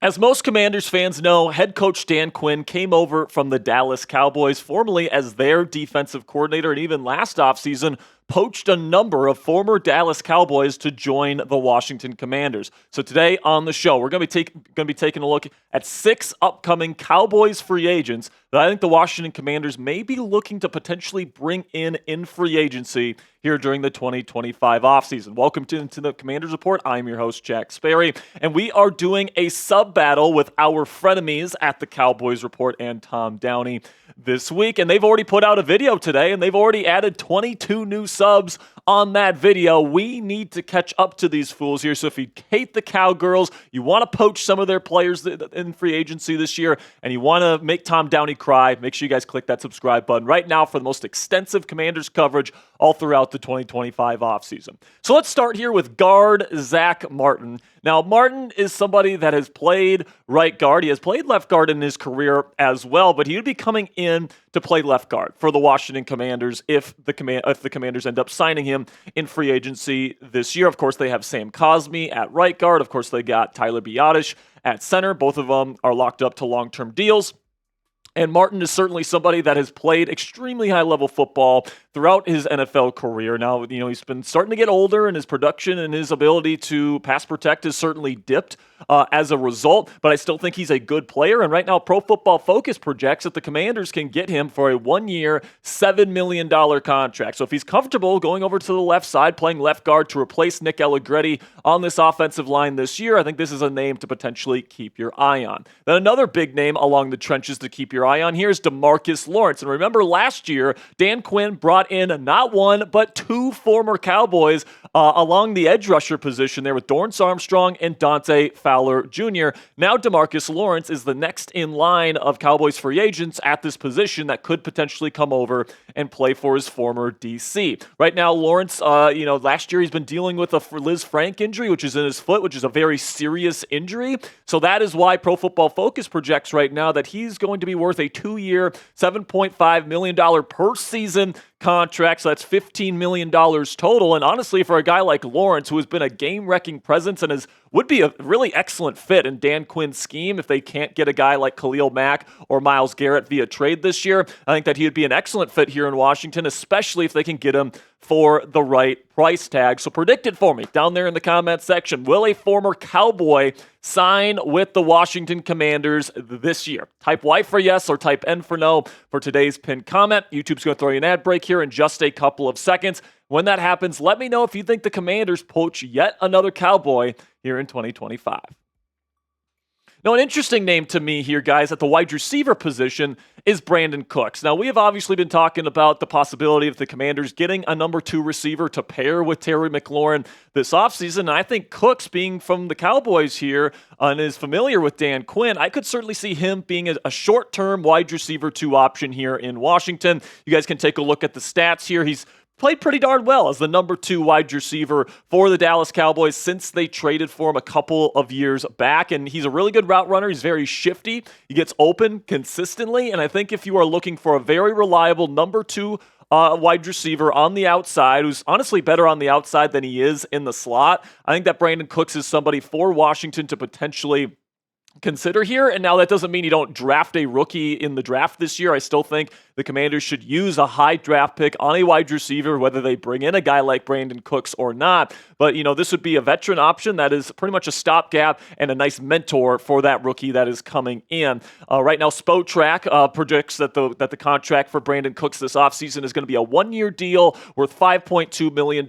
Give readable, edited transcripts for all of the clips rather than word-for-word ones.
As most Commanders fans know, head coach Dan Quinn came over from the Dallas Cowboys, formerly as their defensive coordinator, and even last offseason poached a number of former Dallas Cowboys to join the Washington Commanders. So today on the show, we're going to be taking a look at 6 upcoming Cowboys free agents that I think the Washington Commanders may be looking to potentially bring in free agency here during the 2025 offseason. Welcome to the Commanders Report. I'm your host, Jack Sperry, and we are doing a sub-battle with our frenemies at the Cowboys Report and Tom Downey this week, and they've already put out a video today, and they've already added 22 new subs on that video. We need to catch up to these fools here, so if you hate the Cowgirls, you want to poach some of their players in free agency this year, and you want to make Tom Downey cry, make sure you guys click that subscribe button right now for the most extensive Commanders coverage all throughout the 2025 offseason. So let's start here with guard Zack Martin. Now, Martin is somebody that has played right guard. He has played left guard in his career as well, but he would be coming in to play left guard for the Washington Commanders if the Commanders end up signing him in free agency this year. Of course, they have Sam Cosmi at right guard. Of course, they got Tyler Biadasz at center. Both of them are locked up to long-term deals. And Martin is certainly somebody that has played extremely high-level football throughout his NFL career. Now, he's been starting to get older, and his production and his ability to pass protect has certainly dipped as a result, but I still think he's a good player. And right now, Pro Football Focus projects that the Commanders can get him for a 1-year, $7 million contract. So if he's comfortable going over to the left side, playing left guard to replace Nick Allegretti on this offensive line this year, I think this is a name to potentially keep your eye on. Then another big name along the trenches to keep your eye on here is DeMarcus Lawrence. And remember last year, Dan Quinn brought in not one, but 2 former Cowboys along the edge rusher position there with Dorrance Armstrong and Dante Fowler Jr. Now DeMarcus Lawrence is the next in line of Cowboys free agents at this position that could potentially come over and play for his former DC. Right now, Lawrence, last year he's been dealing with a Liz Frank injury, which is in his foot, which is a very serious injury. So that is why Pro Football Focus projects right now that he's going to be worth a 2-year, $7.5 million per season contract. So that's $15 million total. And honestly, for a guy like Lawrence, who has been a game-wrecking presence and would be a really excellent fit in Dan Quinn's scheme if they can't get a guy like Khalil Mack or Myles Garrett via trade this year, I think that he would be an excellent fit here in Washington, especially if they can get him for the right price tag. So predict it for me down there in the comment section. Will a former Cowboy sign with the Washington Commanders this year? Type Y for yes or type N for no for today's pinned comment. YouTube's going to throw you an ad break here in just a couple of seconds. When that happens, let me know if you think the Commanders poach yet another Cowboy here in 2025. Now, an interesting name to me here, guys, at the wide receiver position is Brandin Cooks. Now, we have obviously been talking about the possibility of the Commanders getting a number 2 receiver to pair with Terry McLaurin this offseason. And I think Cooks, being from the Cowboys here and is familiar with Dan Quinn, I could certainly see him being a short-term wide receiver 2 option here in Washington. You guys can take a look at the stats here. He's played pretty darn well as the number 2 wide receiver for the Dallas Cowboys since they traded for him a couple of years back. And he's a really good route runner. He's very shifty. He gets open consistently. And I think if you are looking for a very reliable number 2 wide receiver on the outside, who's honestly better on the outside than he is in the slot, I think that Brandin Cooks is somebody for Washington to potentially consider here. And now that doesn't mean you don't draft a rookie in the draft this year. I still think the Commanders should use a high draft pick on a wide receiver, whether they bring in a guy like Brandin Cooks or not. But, this would be a veteran option that is pretty much a stopgap and a nice mentor for that rookie that is coming in. Right now, Spotrac predicts that the contract for Brandin Cooks this offseason is going to be a 1-year deal worth $5.2 million.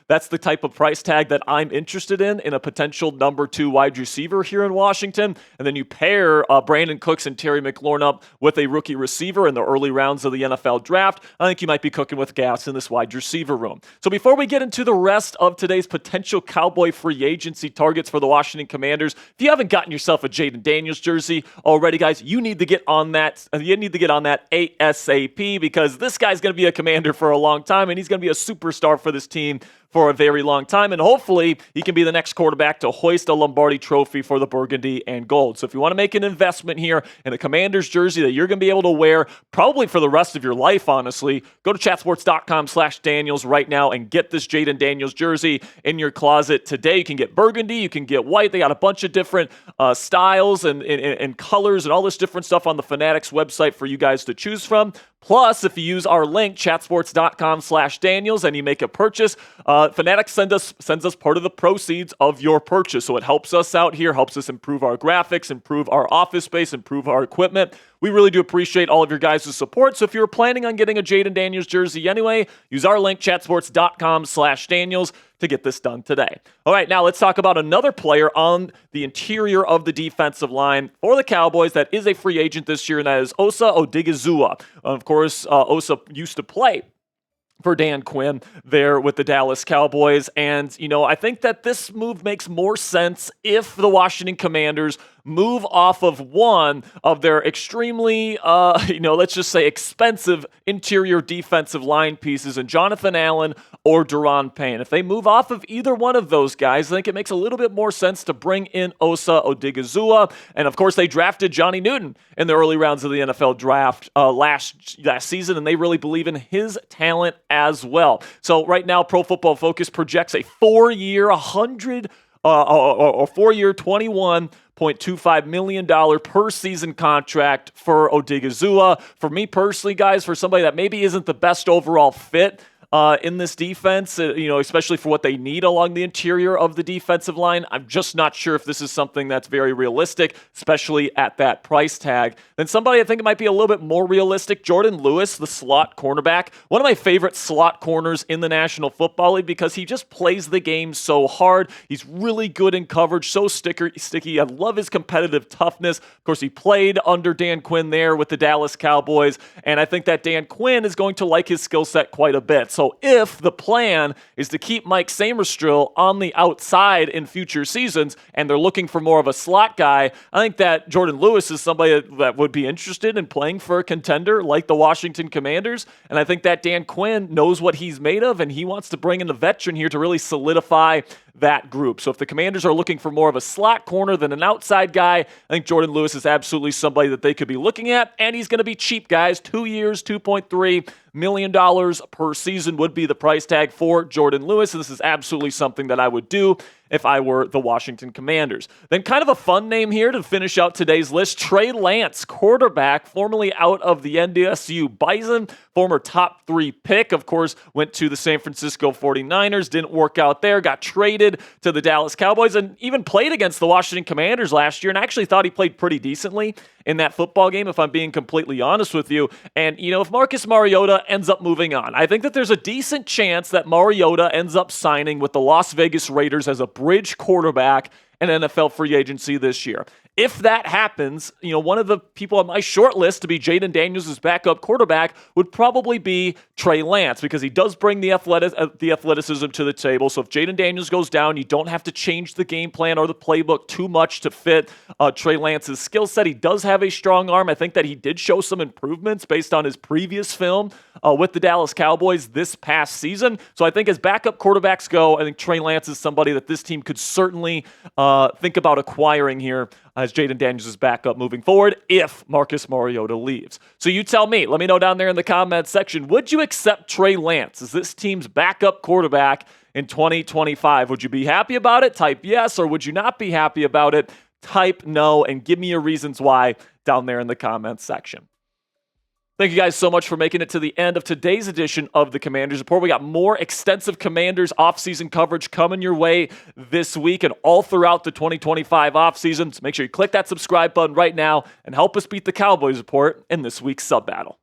That's the type of price tag that I'm interested in a potential number 2 wide receiver here in Washington. And then you pair Brandin Cooks and Terry McLaurin up with a rookie receiver in the early rounds of the NFL draft. I think you might be cooking with gas in this wide receiver room. So before we get into the rest of today's potential Cowboy free agency targets for the Washington Commanders, if you haven't gotten yourself a Jourdan Daniels jersey already, guys, you need to get on that. You need to get on that ASAP, because this guy's going to be a Commander for a long time, and he's going to be a superstar for this team for a very long time, and hopefully he can be the next quarterback to hoist a Lombardi trophy for the burgundy and gold. So if you want to make an investment here in a Commanders jersey that you're going to be able to wear probably for the rest of your life, honestly, go to chatsports.com/Daniels right now and get this Jourdan Daniels jersey in your closet today. You can get burgundy, you can get white. They got a bunch of different styles and colors and all this different stuff on the Fanatics website for you guys to choose from. Plus, if you use our link, chatsports.com/Daniels, and you make a purchase, Fanatics sends us part of the proceeds of your purchase. So it helps us out here, helps us improve our graphics, improve our office space, improve our equipment. We really do appreciate all of your guys' support. So if you're planning on getting a Jourdan Daniels jersey anyway, use our link, chatsports.com/Daniels, to get this done today. All right, now let's talk about another player on the interior of the defensive line for the Cowboys that is a free agent this year, and that is Osa Odighizuwa. Of course, Osa used to play for Dan Quinn there with the Dallas Cowboys. And, I think that this move makes more sense if the Washington Commanders move off of one of their extremely, let's just say expensive interior defensive line pieces in Jonathan Allen or Daron Payne. If they move off of either one of those guys, I think it makes a little bit more sense to bring in Osa Odighizuwa. And of course, they drafted Johnny Newton in the early rounds of the NFL draft last season, and they really believe in his talent as well. So right now, Pro Football Focus projects a 4-year, $21.25 million per season contract for Odighizuwa. For me personally, guys, for somebody that maybe isn't the best overall fit in this defense, especially for what they need along the interior of the defensive line, I'm just not sure if this is something that's very realistic, especially at that price tag. Then somebody I think it might be a little bit more realistic, Jourdan Lewis, the slot cornerback, one of my favorite slot corners in the National Football League because he just plays the game so hard. He's really good in coverage, so sticky. I love his competitive toughness. Of course, he played under Dan Quinn there with the Dallas Cowboys, and I think that Dan Quinn is going to like his skill set quite a bit. So if the plan is to keep Mike Sainristil on the outside in future seasons and they're looking for more of a slot guy, I think that Jourdan Lewis is somebody that would be interested in playing for a contender like the Washington Commanders. And I think that Dan Quinn knows what he's made of, and he wants to bring in a veteran here to really solidify that group. So if the Commanders are looking for more of a slot corner than an outside guy, I think Jourdan Lewis is absolutely somebody that they could be looking at, and he's going to be cheap, guys. 2 years, $2.3 million per season would be the price tag for Jourdan Lewis, and this is absolutely something that I would do if I were the Washington Commanders. Then kind of a fun name here to finish out today's list, Trey Lance, quarterback, formerly out of the NDSU Bison, former top 3 pick, of course, went to the San Francisco 49ers, didn't work out there, got traded to the Dallas Cowboys, and even played against the Washington Commanders last year, and I actually thought he played pretty decently in that football game, if I'm being completely honest with you. And, if Marcus Mariota ends up moving on, I think that there's a decent chance that Mariota ends up signing with the Las Vegas Raiders as a bridge quarterback in NFL free agency this year. If that happens, one of the people on my short list to be Jourdan Daniels' backup quarterback would probably be Trey Lance, because he does bring the athleticism to the table. So if Jourdan Daniels goes down, you don't have to change the game plan or the playbook too much to fit Trey Lance's skill set. He does have a strong arm. I think that he did show some improvements based on his previous film with the Dallas Cowboys this past season. So I think as backup quarterbacks go, I think Trey Lance is somebody that this team could certainly think about acquiring here as Jourdan Daniels' backup moving forward if Marcus Mariota leaves. So you tell me, let me know down there in the comments section, would you accept Trey Lance as this team's backup quarterback in 2025? Would you be happy about it? Type yes. Or would you not be happy about it? Type no, and give me your reasons why down there in the comments section. Thank you guys so much for making it to the end of today's edition of the Commanders Report. We got more extensive Commanders offseason coverage coming your way this week and all throughout the 2025 offseason. So make sure you click that subscribe button right now and help us beat the Cowboys Report in this week's sub battle.